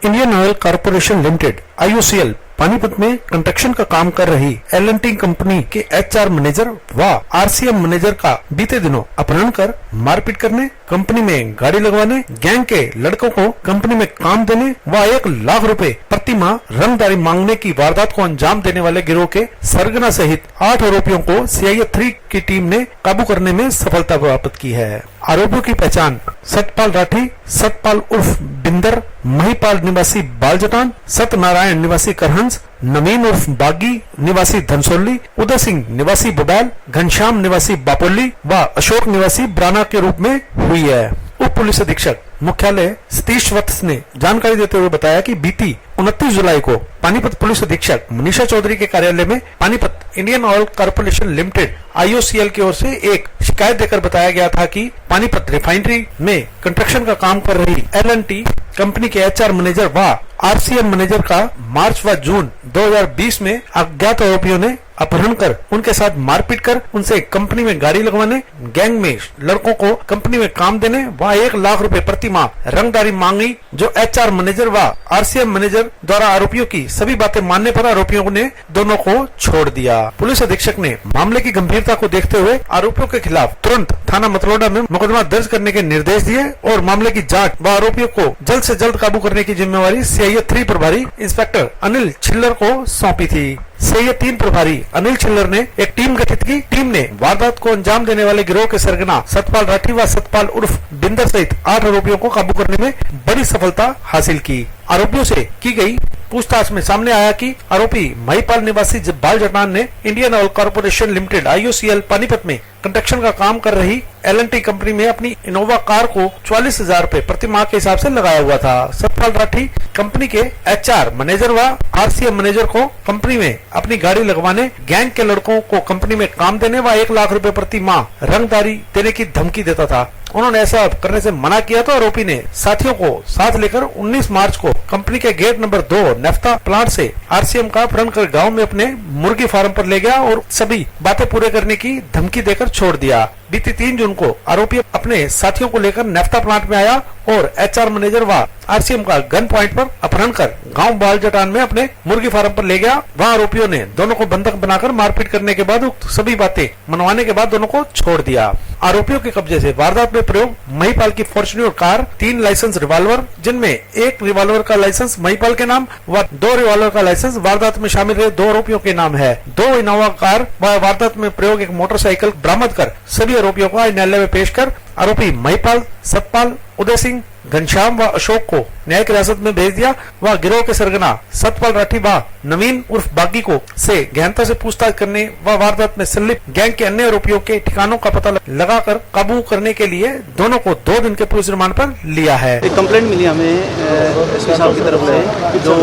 Indian oil corporation limited IOCL Panipat में construction का काम कर रही L&T कंपनी के HR मैनेजर व RCM मैनेजर का बीते दिनों अपहरण कर मारपीट करने, कंपनी में गाड़ी लगवाने, गैंग के लड़कों को कंपनी में काम देने व 1 लाख रुपए प्रति माह रंगदारी मांगने की वारदात को अंजाम देने वाले गिरोह के सरगना सहित 8 आरोपियों को CIA 3 की टीम ने काबू करने में सफलता प्राप्त की है। आरोपियों की पहचान सतपाल राठी, सतपाल उर्फ बिंदर, महिपाल निवासी बालजटान, सत्यनारायण निवासी करहंस, नवीन उर्फ बागी निवासी धनसोली, उदय सिंह निवासी बुडाल, घनश्याम निवासी बापोली व अशोक निवासी ब्राना के रूप में हुई है। उप पुलिस अधीक्षक मुख्यालय सतीश वत्स ने जानकारी देते हुए बताया कि बीती 29 जुलाई को पानीपत पुलिस अधीक्षक मनीषा चौधरी के कार्यालय में Panipat Indian oil corporation limited IOCL की ओर से एक शिकायत देकर बताया गया था कि पानीपत रिफाइनरी में कंस्ट्रक्शन का काम कर रही L&T कंपनी के HR मैनेजर व RCM मैनेजर का मार्च व जून 2020 में अज्ञात आरोपियों ने अपहरण कर उनके साथ मारपीट कर उनसे कंपनी में गाड़ी लगवाने, गैंग में लड़कों को कंपनी में काम देने व 1 लाख रुपए प्रति माह रंगदारी मांगी, जो HR मैनेजर व RCM मैनेजर द्वारा आरोपियों की सभी बातें मानने पर आरोपियों ने दोनों को छोड़ दिया। पुलिस अधीक्षक ने मामले की गंभीरता को देखते हुए आरोपियों के खिलाफ तुरंत थाना मतलोडा में मुकदमा दर्ज करने के निर्देश दिए और मामले की जांच व आरोपियों को जल्द से जल्द काबू करने की जिम्मेवारी CIA 3 प्रभारी इंस्पेक्टर अनिल छिल्लर को सौंपी थी। CIA 3 प्रभारी अनिल छिल्लर ने एक टीम गठित की। टीम ने वारदात को अंजाम देने वाले गिरोह के सरगना सतपाल राठी व सतपाल उर्फ बिंदर सहित 8 आरोपियों को काबू करने में बड़ी सफलता हासिल की। आरोपियों से की गई पूछताछ में सामने आया कि आरोपी महिपाल निवासी बालजटान ने Indian oil corporation limited IOCL Panipat में कंस्ट्रक्शन का काम कर रही L&T कंपनी में अपनी इनोवा कार को 44,000 रुपए प्रति माह के हिसाब से लगाया हुआ था। सतपाल राठी कंपनी के HR मैनेजर व RCM मैनेजर को कंपनी में अपनी गाड़ी लगवाने, गैंग के लड़कों को कंपनी में काम देने व 1 लाख रुपए प्रति माह रंगदारी देने की धमकी देता था। उन्होंने ऐसा करने से मना किया तो आरोपी ने साथियों को साथ लेकर 19 मार्च को कंपनी के गेट नंबर 2 नेफ्ता प्लांट से RCM का अपहरण कर गांव में अपने मुर्गी फार्म पर ले गया और सभी बातें पूरे करने की धमकी देकर छोड़ दिया। बीती 3 जून को आरोपी अपने साथियों को लेकर नेफ्ता प्लांट में आया और HR मैनेजर व RCM का गन पॉइंट पर अपहरण कर गांव बालजटान में अपने मुर्गी फार्म पर ले गया। वहां आरोपियों ने दोनों को बंधक बनाकर मारपीट करने के बाद सभी बातें मनवाने के बाद दोनों को छोड़ दिया। आरोपियों के कब्जे से वारदात में प्रयोग महिपाल की फॉर्च्यूनर कार, 3 लाइसेंस रिवॉल्वर, जिनमें 1 रिवॉल्वर का लाइसेंस महिपाल के नाम व 2 रिवॉल्वर का लाइसेंस वारदात में शामिल रहे 2 आरोपियों के नाम है। 2 इनोवा कार व वारदात में प्रयोग 1 मोटरसाइकिल बरामद कर सभी आरोपियों को न्यायालय में पेश कर आरोपी महिपाल, सतपाल, उदय सिंह, घनश्याम व अशोक को न्यायिक हिरासत में भेज दिया। वह गिरोह के सरगना सतपाल राठी व नवीन उर्फ बागी को से गहनता से पूछताछ करने व वारदात में संलिप्त गैंग के अन्य आरोपियों के ठिकानों का पता लगाकर काबू करने के लिए दोनों को 2 दिन के पुलिस रिमांड पर लिया है। एक कंप्लेंट मिली हमें एसपी साहब की तरफ से, जो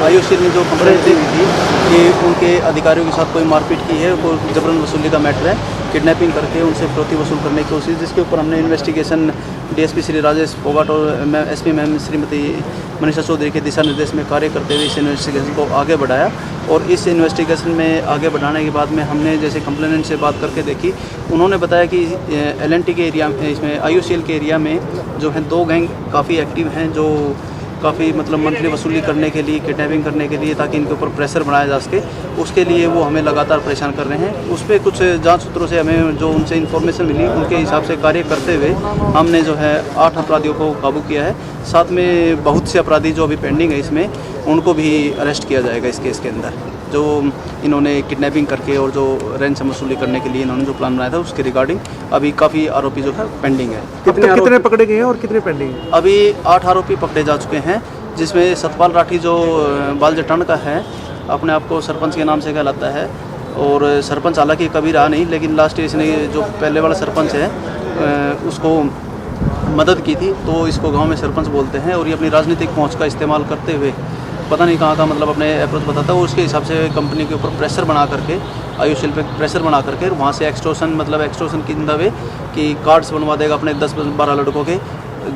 IOCL ने जो कंप्लेंट दी थी कि उनके अधिकारियों के साथ कोई मारपीट की है, कोई जबरन वसूली का मैटर है, किडनैपिंग करके उनसे फिरौती वसूल करने की कोशिश, जिसके ऊपर हमने इन्वेस्टिगेशन DSP श्री राजेश फोगाट और SP मैम श्रीमती मनीषा चौधरी के दिशा निर्देश में कार्य करते हुए इस इन्वेस्टिगेशन को आगे बढ़ाया। और इस इन्वेस्टिगेशन में आगे बढ़ाने के बाद में हमने जैसे कंप्लेनेंट से बात करके देखी, उन्होंने बताया कि L&T के एरिया में, इसमें IOCL के एरिया में जो है 2 गैंग काफ़ी एक्टिव हैं, जो काफ़ी मतलब मंथली वसूली करने के लिए, किडनैपिंग करने के लिए, ताकि इनके ऊपर प्रेशर बनाया जा सके, उसके लिए वो हमें लगातार परेशान कर रहे हैं। उस पर कुछ जांच सूत्रों से हमें जो उनसे इन्फॉर्मेशन मिली, उनके हिसाब से कार्य करते हुए हमने जो है 8 अपराधियों को काबू किया है। साथ में बहुत से अपराधी जो अभी पेंडिंग है इसमें, उनको भी अरेस्ट किया जाएगा इस केस के अंदर। जो इन्होंने किडनैपिंग करके और जो रैंसम वसूली करने के लिए इन्होंने जो प्लान बनाया था, उसके रिगार्डिंग अभी काफ़ी आरोपी जो है पेंडिंग है। कितने पकड़े गए हैं और कितने पेंडिंग है? अभी 8 आरोपी पकड़े जा चुके हैं, जिसमें सतपाल राठी जो बालजटान का है, अपने आप को सरपंच के नाम से कहलाता है और सरपंच हालांकि कभी रहा नहीं, लेकिन लास्ट इसने जो पहले वाला सरपंच है उसको मदद की थी, तो इसको गांव में सरपंच बोलते हैं। और ये अपनी राजनीतिक पहुंच का इस्तेमाल करते हुए पता नहीं कहाँ का मतलब अपने अप्रोच बताता है, उसके हिसाब से कंपनी के ऊपर प्रेशर बना करके, IOCL पे प्रेशर बना करके वहाँ से एक्सटोर्शन की इन द वे कि कार्ड्स बनवा देगा अपने 10-12 लड़कों के,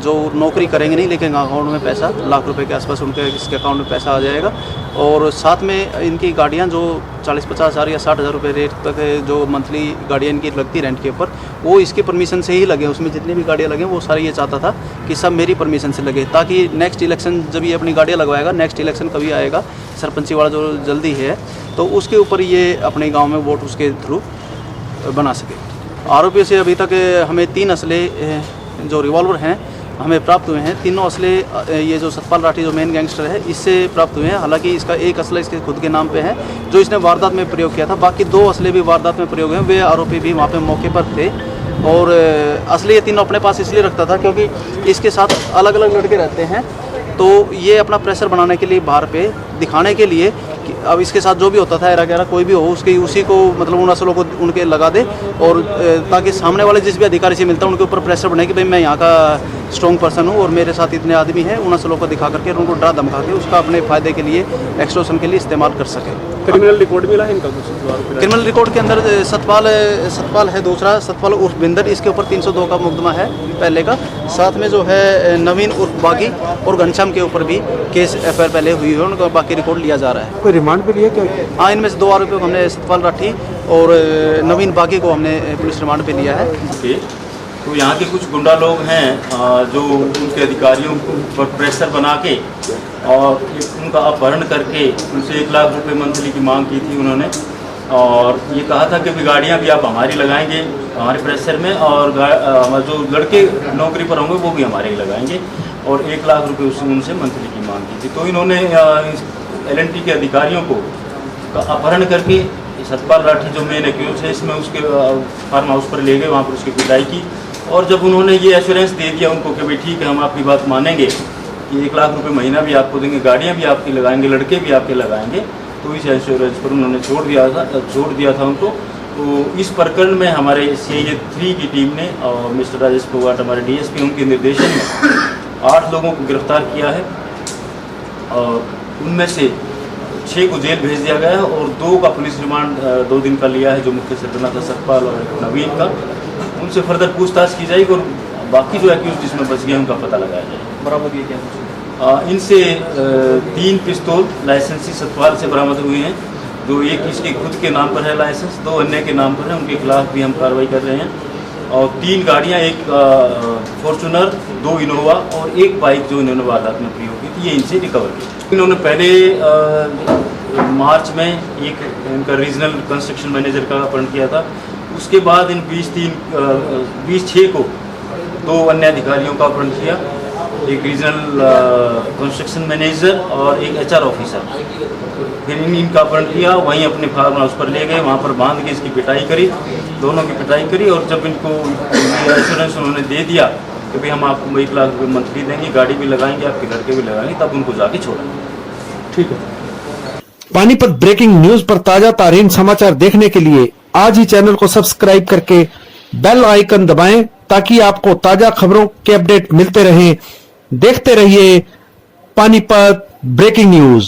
जो नौकरी करेंगे नहीं लेकिन अकाउंट में पैसा लाख रुपए के आसपास उनके इसके अकाउंट में पैसा आ जाएगा। और साथ में इनकी गाड़ियाँ जो 40-50 हज़ार या 60,000 रुपये रेट तक जो मंथली गाड़ियाँ इनकी लगती रेंट के ऊपर, वो इसकी परमिशन से ही लगे। उसमें जितनी भी गाड़ियाँ लगे वो सारी ये चाहता था कि सब मेरी परमिशन से लगे, ताकि नेक्स्ट इलेक्शन जब ये अपनी गाड़ियाँ लगवाएगा, नेक्स्ट इलेक्शन कभी आएगा सरपंची वाला जो जल्दी है, तो उसके ऊपर ये अपने गाँव में वोट उसके थ्रू बना सके। आरोपियों से अभी तक हमें 3 असले जो रिवॉल्वर हैं हमें प्राप्त हुए हैं। तीनों असले ये जो सतपाल राठी जो मेन गैंगस्टर है इससे प्राप्त हुए हैं। हालांकि इसका एक असला इसके खुद के नाम पे है जो इसने वारदात में प्रयोग किया था। बाकी 2 असले भी वारदात में प्रयोग हैं, वे आरोपी भी वहाँ पे मौके पर थे। और असले ये तीनों अपने पास इसलिए रखता था क्योंकि इसके साथ अलग अलग लड़के रहते हैं, तो ये अपना प्रेशर बनाने के लिए बाहर पे दिखाने के लिए कि अब इसके साथ जो भी होता था एरा गैरा कोई भी हो उसके उसी को मतलब उन असलों को उनके लगा दे, और ताकि सामने वाले जिस भी अधिकारी से मिलता है उनके ऊपर प्रेशर बने कि भाई मैं यहाँ का स्ट्रॉन्ग पर्सन हूँ और मेरे साथ इतने आदमी हैं, उन असलों को दिखा करके उनको डरा धमका के उसका अपने फ़ायदे के लिए एक्सटॉर्शन के लिए इस्तेमाल कर सके। क्रिमिनल रिकॉर्ड मिला है इनका कुछ? क्रिमिनल रिकॉर्ड के अंदर सतपाल है दूसरा, सतपाल उर्फ बिंदर, इसके ऊपर 302 का मुकदमा है पहले का। साथ में जो है नवीन उर्फ बागी और घनश्याम के ऊपर भी केस FIR पहले हुई है, उनका बाकी रिकॉर्ड लिया जा रहा है। कोई रिमांड पे लिया क्या? हाँ, इनमें से 2 आरोपियों को हमने सतपाल राठी और नवीन बागी को हमने पुलिस रिमांड पे लिया है। तो यहाँ के कुछ गुंडा लोग हैं जो उनके अधिकारियों पर प्रेशर बना के और उनका अपहरण करके उनसे 1 लाख रुपए मंथली की मांग की थी उन्होंने, और ये कहा था कि भी गाड़ियाँ भी आप हमारी लगाएंगे हमारे प्रेशर में, और जो लड़के नौकरी पर होंगे वो भी हमारे ही लगाएंगे, और 1 लाख रुपए उनसे मंथली की मांग की थी। तो इन्होंने LNT के अधिकारियों को अपहरण करके सतपाल राठी जो मेन एक्यूज है इसमें उसके फार्म हाउस पर ले गए, वहाँ पर उसकी पिटाई की। और जब उन्होंने ये एश्योरेंस दे दिया उनको कि भाई ठीक है हम आपकी बात मानेंगे कि 1 लाख रुपए महीना भी आपको देंगे, गाड़ियाँ भी आपकी लगाएंगे, लड़के भी आपके लगाएंगे, तो इस एश्योरेंस पर उन्होंने छोड़ दिया था उनको। तो इस प्रकरण में हमारे CIA 3 की टीम ने और मिस्टर राजेश फोगाट हमारे DSP उनके निर्देशन में 8 लोगों को गिरफ्तार किया है, और उनमें से 6 को जेल भेज दिया गया है और 2 का पुलिस रिमांड 2 दिन का लिया है, जो मुख्य सरगना था सतपाल और नवीन का। उनसे फर्दर पूछताछ की जाएगी और बाकी जो एक्यूज जिसमें बच गए उनका पता लगाया जाएगा। बरामद ये क्या इनसे 3 पिस्तौल लाइसेंसी सतपाल से बरामद हुए हैं, जो एक इसके खुद के नाम पर है लाइसेंस, 2 अन्य के नाम पर है, उनके खिलाफ भी हम कार्रवाई कर रहे हैं। और 3 गाड़ियाँ, एक फॉर्चूनर, 2 इनोवा और 1 बाइक जो इन्होंने वारदात में प्रयोग की थी, ये इनसे रिकवर की। इन्होंने पहले मार्च में एक इनका रीजनल कंस्ट्रक्शन मैनेजर का अपहरण किया था, उसके बाद इन 20/6 को 2 अन्य अधिकारियों का अपहरण किया, एक रीजनल कंस्ट्रक्शन मैनेजर और एक HR ऑफिसर। फिर इनका अपहरण किया, वहीं अपने फार्म हाउस पर ले गए, वहाँ पर बांध के इसकी पिटाई करी, दोनों की पिटाई करी। और जब इनको एश्योरेंस उन्होंने दे दिया कि भाई हम आपको 1 लाख रुपये मंथली देंगे, गाड़ी भी लगाएंगे, आपके लड़के भी लगाएंगे, तब उनको जाके छोड़ा। ठीक है। पानीपत ब्रेकिंग न्यूज पर ताजा तारीन समाचार देखने के लिए आज ही चैनल को सब्सक्राइब करके बेल आइकन दबाएं, ताकि आपको ताजा खबरों के अपडेट मिलते रहें। देखते रहिए पानीपत ब्रेकिंग न्यूज।